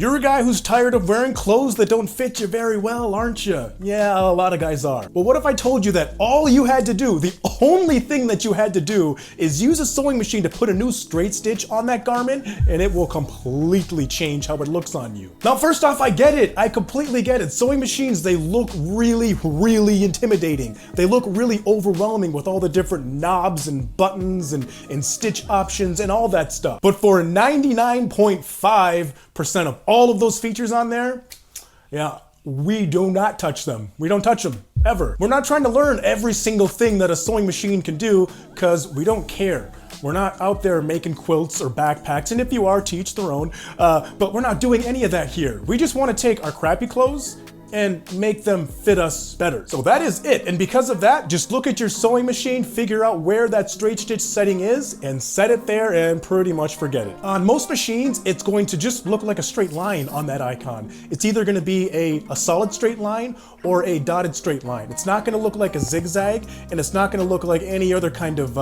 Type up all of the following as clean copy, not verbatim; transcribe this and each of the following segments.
You're a guy who's tired of wearing clothes that don't fit you very well, aren't you? Yeah, a lot of guys are. But what if I told you that all you had to do, the only thing that you had to do, is use a sewing machine to put a new straight stitch on that garment, and it will completely change how it looks on you. Now, first off, I get it. I completely get it. Sewing machines, they look really, really intimidating. They look really overwhelming with all the different knobs and buttons and stitch options and all that stuff. But for 99.5% of all of those features on there, yeah, we do not touch them. We don't touch them, ever. We're not trying to learn every single thing that a sewing machine can do, because we don't care. We're not out there making quilts or backpacks, and if you are, to each their own, but we're not doing any of that here. We just want to take our crappy clothes and make them fit us better. So that is it. And because of that, just look at your sewing machine, figure out where that straight stitch setting is, and set it there and pretty much forget it. On most machines, it's going to just look like a straight line on that icon. It's either gonna be a solid straight line or a dotted straight line. It's not gonna look like a zigzag, and it's not gonna look like any other kind of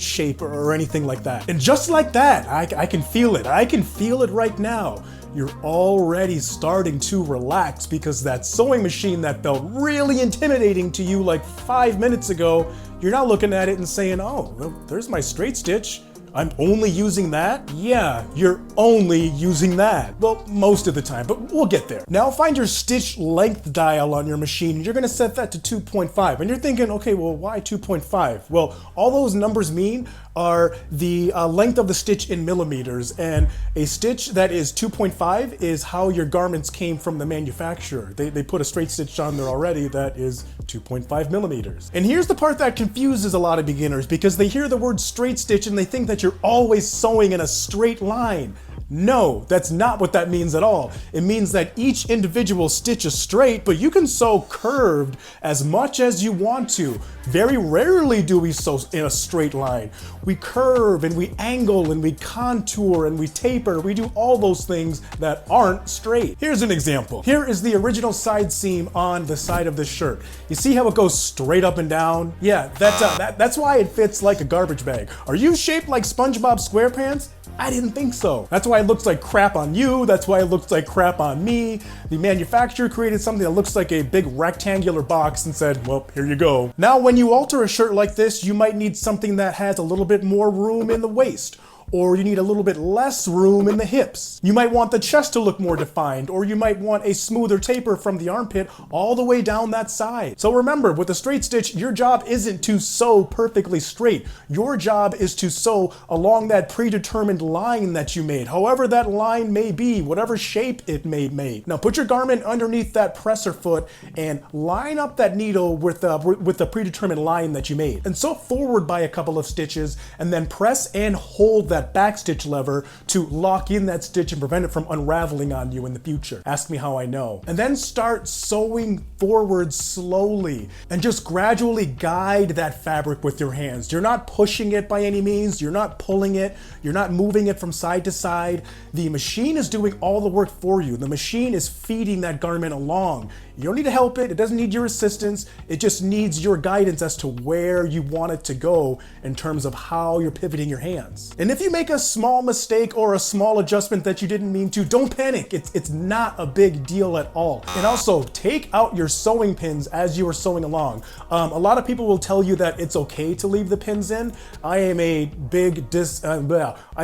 shape or anything like that. And just like that, I can feel it. I can feel it right now. You're already starting to relax, because that sewing machine that felt really intimidating to you like 5 minutes ago, you're now looking at it and saying, oh, well, there's my straight stitch. I'm only using that? Yeah, you're only using that. Well, most of the time, but we'll get there. Now find your stitch length dial on your machine. You're gonna set that to 2.5. And you're thinking, okay, well, why 2.5? Well, all those numbers mean are the length of the stitch in millimeters. And a stitch that is 2.5 is how your garments came from the manufacturer. They put a straight stitch on there already that is 2.5 millimeters. And here's the part that confuses a lot of beginners, because they hear the word straight stitch and they think that you're always sewing in a straight line. No, that's not what that means at all. It means that each individual stitch is straight, but you can sew curved as much as you want to. Very rarely do we sew in a straight line. We curve and we angle and we contour and we taper. We do all those things that aren't straight. Here's an example. Here is the original side seam on the side of this shirt. You see how it goes straight up and down? Yeah, that's why it fits like a garbage bag. Are you shaped like SpongeBob SquarePants? I didn't think so. That's why it looks like crap on you. That's why it looks like crap on me. The manufacturer created something that looks like a big rectangular box and said, well, here you go. Now, when you alter a shirt like this, you might need something that has a little bit more room in the waist, or you need a little bit less room in the hips. You might want the chest to look more defined, or you might want a smoother taper from the armpit all the way down that side. So remember, with a straight stitch, your job isn't to sew perfectly straight. Your job is to sew along that predetermined line that you made, however that line may be, whatever shape it may make. Now put your garment underneath that presser foot and line up that needle with the predetermined line that you made. And sew forward by a couple of stitches, and then press and hold that back stitch lever to lock in that stitch and prevent it from unraveling on you in the future. Ask me how I know. And then start sewing forward slowly and just gradually guide that fabric with your hands. You're not pushing it by any means. You're not pulling it. You're not moving it from side to side. The machine is doing all the work for you. The machine is feeding that garment along. You don't need to help it. It doesn't need your assistance. It just needs your guidance as to where you want it to go in terms of how you're pivoting your hands. And if you make a small mistake or a small adjustment that you didn't mean to, don't panic. It's not a big deal at all. And also, take out your sewing pins as you are sewing along. A lot of people will tell you that it's okay to leave the pins in. I am in big disagreement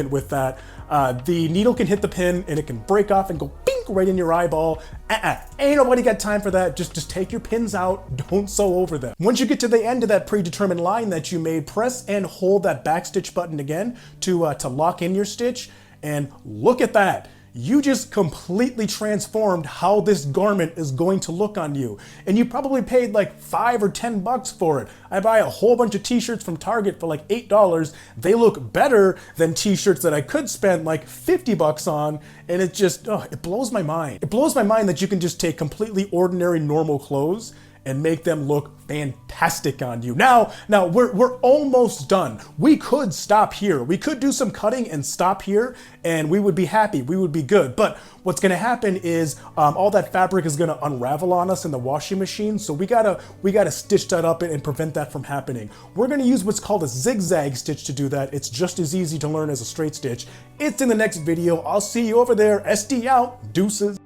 with that. The needle can hit the pin and it can break off and go ping right in your eyeball. Ain't nobody got time for that. Just take your pins out, don't sew over them. Once you get to the end of that predetermined line that you made, press and hold that back stitch button again to lock in your stitch, and look at that. You just completely transformed how this garment is going to look on you. And you probably paid like $5 or $10 for it. I buy a whole bunch of t-shirts from Target for like $8. They look better than t-shirts that I could spend like $50 on. And it just, it blows my mind. It blows my mind that you can just take completely ordinary, normal clothes and make them look fantastic on you. Now we're almost done. We could stop here. We could do some cutting and stop here, and we would be happy. We would be good. But what's gonna happen is all that fabric is gonna unravel on us in the washing machine. So we gotta stitch that up and prevent that from happening. We're gonna use what's called a zigzag stitch to do that. It's just as easy to learn as a straight stitch. It's in the next video. I'll see you over there. SD out. Deuces.